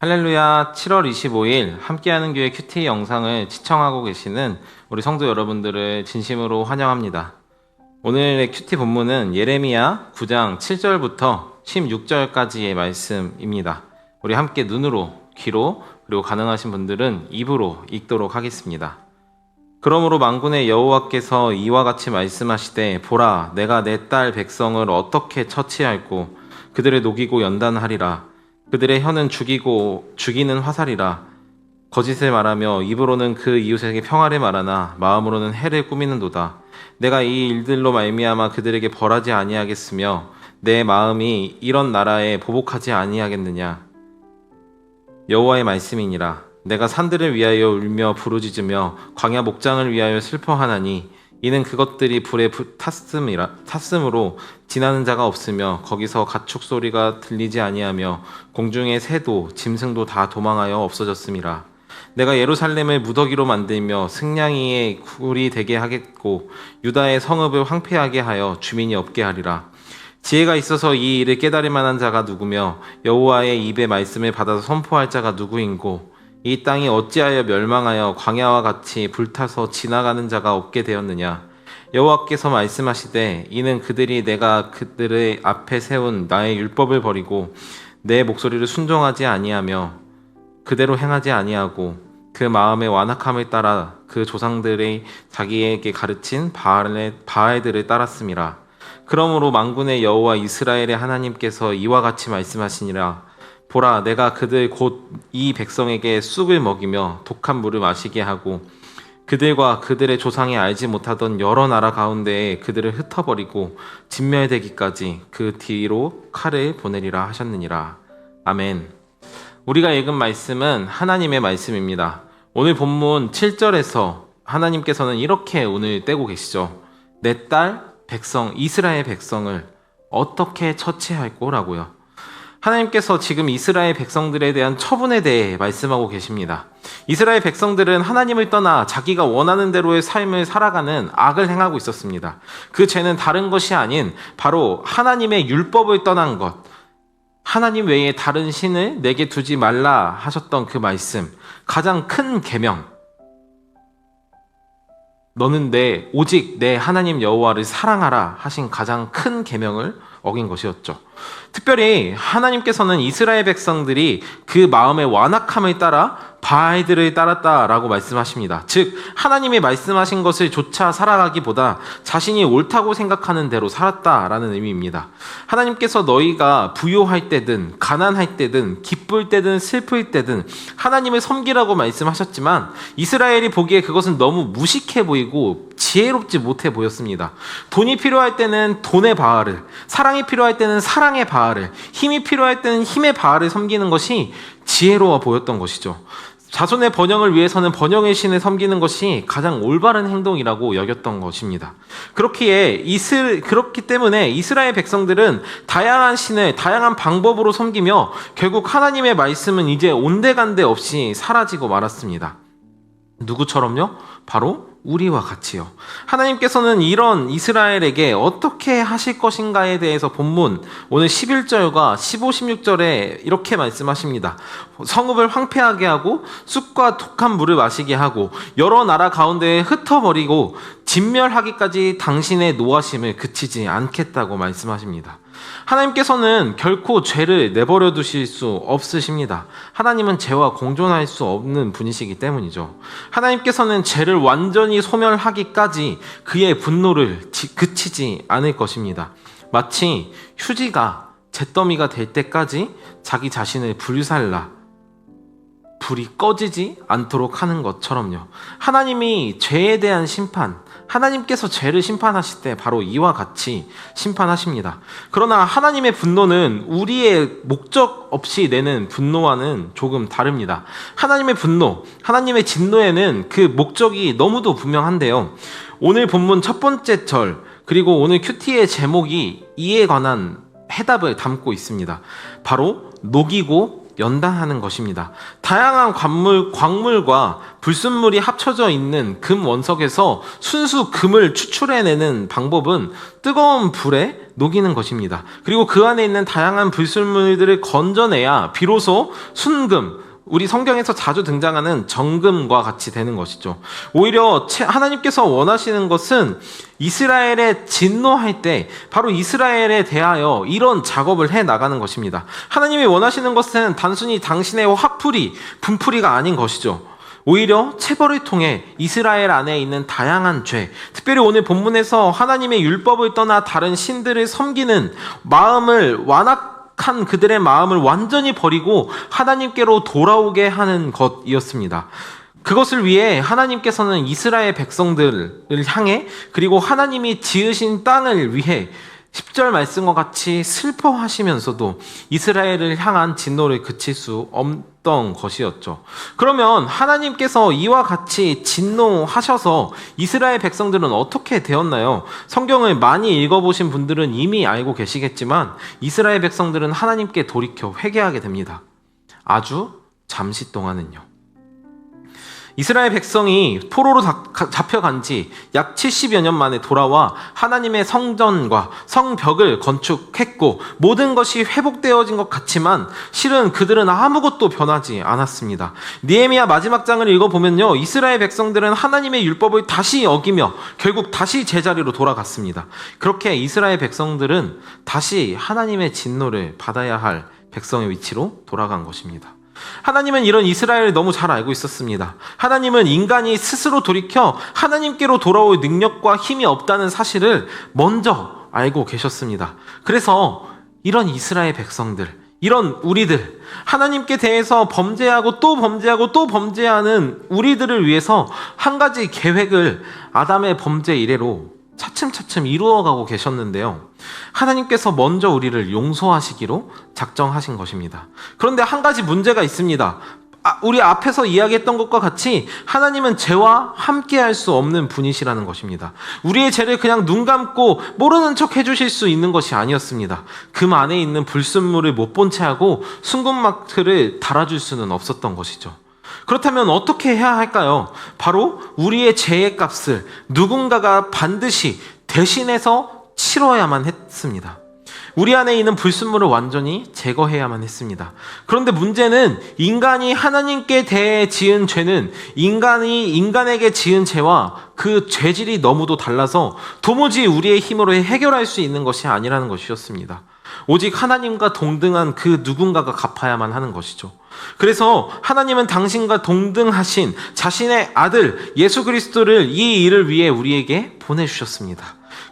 할렐루야. 7월 25일 함께하는 교회 큐티 영상을 시청하고 계시는 우리 성도 여러분들을 진심으로 환영합니다. 오늘의 큐티 본문은 예레미야 9장 7절부터 16절까지의 말씀입니다. 우리 함께 눈으로, 귀로, 그리고 가능하신 분들은 입으로 읽도록 하겠습니다. 그러므로 만군의 여호와께서 이와 같이 말씀하시되, 보라, 내가 내 딸 백성을 어떻게 처치할꼬 그들을 녹이고 연단하리라. 그들의 혀는 죽이는 화살이라. 거짓을 말하며 입으로는 그 이웃에게 평화를 말하나 마음으로는 해를 꾸미는도다. 내가 이 일들로 말미암아 그들에게 벌하지 아니하겠으며 내 마음이 이런 나라에 보복하지 아니하겠느냐. 여호와의 말씀이니라. 내가 산들을 위하여 울며 부르짖으며 광야 목장을 위하여 슬퍼하나니 이는 그것들이 불에 탔음으로 지나는 자가 없으며 거기서 가축 소리가 들리지 아니하며 공중의 새도 짐승도 다 도망하여 없어졌음이라. 내가 예루살렘을 무더기로 만들며 승냥이의 굴이 되게 하겠고 유다의 성읍을 황폐하게 하여 주민이 없게 하리라. 지혜가 있어서 이 일을 깨달을 만한 자가 누구며 여호와의 입의 말씀을 받아서 선포할 자가 누구인고 이 땅이 어찌하여 멸망하여 광야와 같이 불타서 지나가는 자가 없게 되었느냐. 여호와께서 말씀하시되 이는 그들이 내가 그들의 앞에 세운 나의 율법을 버리고 내 목소리를 순종하지 아니하며 그대로 행하지 아니하고 그 마음의 완악함을 따라 그 조상들이 자기에게 가르친 바알들을 따랐음이라. 그러므로 만군의 여호와 이스라엘의 하나님께서 이와 같이 말씀하시니라. 보라, 내가 그들 곧 이 백성에게 쑥을 먹이며 독한 물을 마시게 하고 그들과 그들의 조상이 알지 못하던 여러 나라 가운데에 그들을 흩어버리고 진멸되기까지 그 뒤로 칼을 보내리라 하셨느니라. 아멘. 우리가 읽은 말씀은 하나님의 말씀입니다. 오늘 본문 7절에서 하나님께서는 이렇게 오늘 떼고 계시죠. 내 딸 백성, 이스라엘 백성을 어떻게 처치할 거라고요. 하나님께서 지금 이스라엘 백성들에 대한 처분에 대해 말씀하고 계십니다. 이스라엘 백성들은 하나님을 떠나 자기가 원하는 대로의 삶을 살아가는 악을 행하고 있었습니다. 그 죄는 다른 것이 아닌 바로 하나님의 율법을 떠난 것, 하나님 외에 다른 신을 내게 두지 말라 하셨던 그 말씀, 가장 큰 계명, 너는 오직 내 하나님 여호와를 사랑하라 하신 가장 큰 계명을 어긴 것이었죠. 특별히 하나님께서는 이스라엘 백성들이 그 마음의 완악함을 따라 바알들을 따랐다라고 말씀하십니다. 즉 하나님이 말씀하신 것을 조차 살아가기보다 자신이 옳다고 생각하는 대로 살았다라는 의미입니다. 하나님께서 너희가 부요할 때든 가난할 때든 기쁠 때든 슬플 때든 하나님을 섬기라고 말씀하셨지만 이스라엘이 보기에 그것은 너무 무식해 보이고 지혜롭지 못해 보였습니다. 돈이 필요할 때는 돈의 바알을, 사랑이 필요할 때는 사랑의 바알을, 힘이 필요할 때는 힘의 바알을 섬기는 것이 지혜로워 보였던 것이죠. 자손의 번영을 위해서는 번영의 신을 섬기는 것이 가장 올바른 행동이라고 여겼던 것입니다. 그렇기 때문에 이스라엘 백성들은 다양한 신을 다양한 방법으로 섬기며 결국 하나님의 말씀은 이제 온데간데 없이 사라지고 말았습니다. 누구처럼요? 바로 우리와 같이요. 하나님께서는 이런 이스라엘에게 어떻게 하실 것인가에 대해서 본문 오늘 11절과 15, 16절에 이렇게 말씀하십니다. 성읍을 황폐하게 하고 쑥과 독한 물을 마시게 하고 여러 나라 가운데에 흩어버리고 진멸하기까지 당신의 노하심을 그치지 않겠다고 말씀하십니다. 하나님께서는 결코 죄를 내버려 두실 수 없으십니다. 하나님은 죄와 공존할 수 없는 분이시기 때문이죠. 하나님께서는 죄를 완전히 소멸하기까지 그의 분노를 그치지 않을 것입니다. 마치 휴지가 잿더미가 될 때까지 자기 자신을 불살라 불이 꺼지지 않도록 하는 것처럼요. 하나님이 죄에 대한 심판, 하나님께서 죄를 심판하실 때 바로 이와 같이 심판하십니다. 그러나 하나님의 분노는 우리의 목적 없이 내는 분노와는 조금 다릅니다. 하나님의 분노, 하나님의 진노에는 그 목적이 너무도 분명한데요. 오늘 본문 첫 번째 절, 그리고 오늘 큐티의 제목이 이에 관한 해답을 담고 있습니다. 바로 녹이고 연단하는 것입니다. 다양한 광물과 불순물이 합쳐져 있는 금 원석에서 순수 금을 추출해내는 방법은 뜨거운 불에 녹이는 것입니다. 그리고 그 안에 있는 다양한 불순물들을 건져내야 비로소 순금, 우리 성경에서 자주 등장하는 정금과 같이 되는 것이죠. 오히려 하나님께서 원하시는 것은 이스라엘에 진노할 때 바로 이스라엘에 대하여 이런 작업을 해 나가는 것입니다. 하나님이 원하시는 것은 단순히 당신의 화풀이, 분풀이가 아닌 것이죠. 오히려 체벌을 통해 이스라엘 안에 있는 다양한 죄, 특별히 오늘 본문에서 하나님의 율법을 떠나 다른 신들을 섬기는 마음을 완악한 그들의 마음을 완전히 버리고 하나님께로 돌아오게 하는 것이었습니다. 그것을 위해 하나님께서는 이스라엘 백성들을 향해 그리고 하나님이 지으신 땅을 위해 10절 말씀과 같이 슬퍼하시면서도 이스라엘을 향한 진노를 그칠 수 없던 것이었죠. 그러면 하나님께서 이와 같이 진노하셔서 이스라엘 백성들은 어떻게 되었나요? 성경을 많이 읽어보신 분들은 이미 알고 계시겠지만 이스라엘 백성들은 하나님께 돌이켜 회개하게 됩니다. 아주 잠시 동안은요. 이스라엘 백성이 포로로 잡혀간 지 약 70여 년 만에 돌아와 하나님의 성전과 성벽을 건축했고 모든 것이 회복되어진 것 같지만 실은 그들은 아무것도 변하지 않았습니다. 느헤미야 마지막 장을 읽어보면요, 이스라엘 백성들은 하나님의 율법을 다시 어기며 결국 다시 제자리로 돌아갔습니다. 그렇게 이스라엘 백성들은 다시 하나님의 진노를 받아야 할 백성의 위치로 돌아간 것입니다. 하나님은 이런 이스라엘을 너무 잘 알고 있었습니다. 하나님은 인간이 스스로 돌이켜 하나님께로 돌아올 능력과 힘이 없다는 사실을 먼저 알고 계셨습니다. 그래서 이런 이스라엘 백성들, 이런 우리들, 하나님께 대해서 범죄하고 또 범죄하고 또 범죄하는 우리들을 위해서 한 가지 계획을 아담의 범죄 이래로 차츰차츰 이루어가고 계셨는데요. 하나님께서 먼저 우리를 용서하시기로 작정하신 것입니다. 그런데 한 가지 문제가 있습니다. 우리 앞에서 이야기했던 것과 같이 하나님은 죄와 함께할 수 없는 분이시라는 것입니다. 우리의 죄를 그냥 눈 감고 모르는 척 해주실 수 있는 것이 아니었습니다. 금 안에 있는 불순물을 못 본 채 하고 순금마크를 달아줄 수는 없었던 것이죠. 그렇다면 어떻게 해야 할까요? 바로 우리의 죄의 값을 누군가가 반드시 대신해서 치러야만 했습니다. 우리 안에 있는 불순물을 완전히 제거해야만 했습니다. 그런데 문제는 인간이 하나님께 대해 지은 죄는 인간이 인간에게 지은 죄와 그 죄질이 너무도 달라서 도무지 우리의 힘으로 해결할 수 있는 것이 아니라는 것이었습니다. 오직 하나님과 동등한 그 누군가가 갚아야만 하는 것이죠. 그래서 하나님은 당신과 동등하신 자신의 아들 예수 그리스도를 이 일을 위해 우리에게 보내주셨습니다.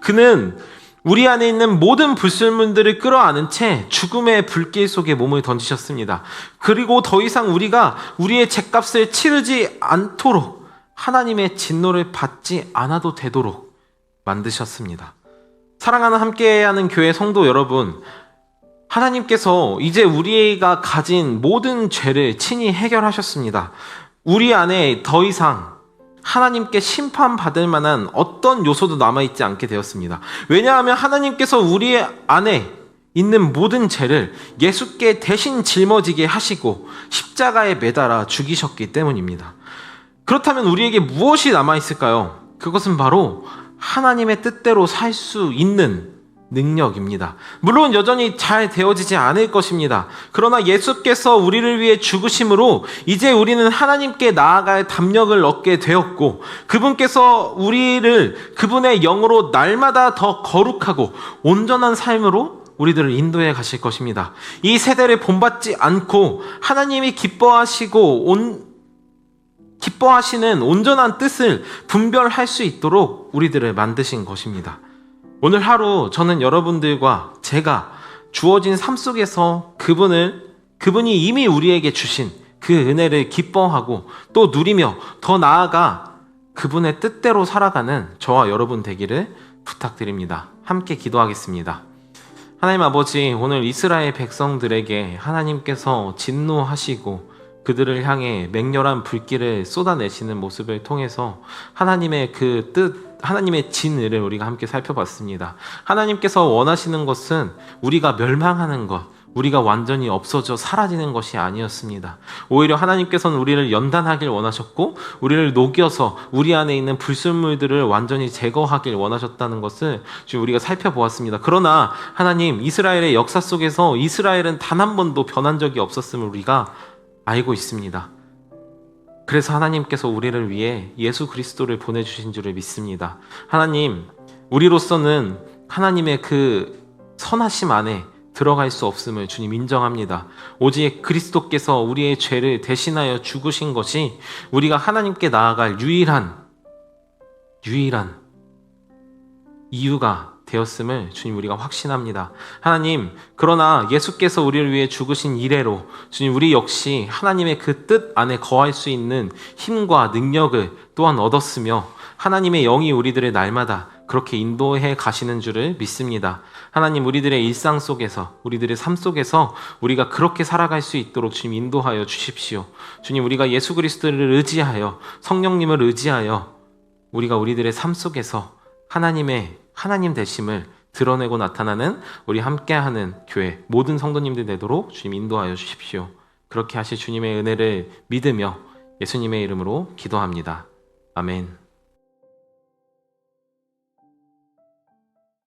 그는 우리 안에 있는 모든 불순물들을 끌어안은 채 죽음의 불길 속에 몸을 던지셨습니다. 그리고 더 이상 우리가 우리의 죄값을 치르지 않도록 하나님의 진노를 받지 않아도 되도록 만드셨습니다. 사랑하는 함께하는 교회 성도 여러분, 하나님께서 이제 우리가 가진 모든 죄를 친히 해결하셨습니다. 우리 안에 더 이상 하나님께 심판받을 만한 어떤 요소도 남아있지 않게 되었습니다. 왜냐하면 하나님께서 우리 안에 있는 모든 죄를 예수께 대신 짊어지게 하시고 십자가에 매달아 죽이셨기 때문입니다. 그렇다면 우리에게 무엇이 남아있을까요? 그것은 바로 하나님의 뜻대로 살 수 있는 능력입니다. 물론 여전히 잘 되어지지 않을 것입니다. 그러나 예수께서 우리를 위해 죽으심으로 이제 우리는 하나님께 나아갈 담력을 얻게 되었고 그분께서 우리를 그분의 영으로 날마다 더 거룩하고 온전한 삶으로 우리들을 인도해 가실 것입니다. 이 세대를 본받지 않고 하나님이 기뻐하시는 온전한 뜻을 분별할 수 있도록 우리들을 만드신 것입니다. 오늘 하루 저는 여러분들과 제가 주어진 삶 속에서 그분이 이미 우리에게 주신 그 은혜를 기뻐하고 또 누리며 더 나아가 그분의 뜻대로 살아가는 저와 여러분 되기를 부탁드립니다. 함께 기도하겠습니다. 하나님 아버지, 오늘 이스라엘 백성들에게 하나님께서 진노하시고 그들을 향해 맹렬한 불길을 쏟아내시는 모습을 통해서 하나님의 그 뜻, 하나님의 진의를 우리가 함께 살펴봤습니다. 하나님께서 원하시는 것은 우리가 멸망하는 것, 우리가 완전히 없어져 사라지는 것이 아니었습니다. 오히려 하나님께서는 우리를 연단하길 원하셨고 우리를 녹여서 우리 안에 있는 불순물들을 완전히 제거하길 원하셨다는 것을 지금 우리가 살펴보았습니다. 그러나 하나님, 이스라엘의 역사 속에서 이스라엘은 단 한 번도 변한 적이 없었음을 우리가 알고 있습니다. 그래서 하나님께서 우리를 위해 예수 그리스도를 보내주신 줄을 믿습니다. 하나님, 우리로서는 하나님의 그 선하심 안에 들어갈 수 없음을 주님 인정합니다. 오직 그리스도께서 우리의 죄를 대신하여 죽으신 것이 우리가 하나님께 나아갈 유일한 이유가 되었음을 주님 우리가 확신합니다. 하나님, 그러나 예수께서 우리를 위해 죽으신 이래로 주님 우리 역시 하나님의 그 뜻 안에 거할 수 있는 힘과 능력을 또한 얻었으며 하나님의 영이 우리들을 날마다 그렇게 인도해 가시는 줄을 믿습니다. 하나님, 우리들의 일상 속에서 우리들의 삶 속에서 우리가 그렇게 살아갈 수 있도록 주님 인도하여 주십시오. 주님, 우리가 예수 그리스도를 의지하여 성령님을 의지하여 우리가 우리들의 삶 속에서 하나님 되심을 드러내고 나타나는 우리 함께하는 교회 모든 성도님들 되도록 주님 인도하여 주십시오. 그렇게 하실 주님의 은혜를 믿으며 예수님의 이름으로 기도합니다. 아멘.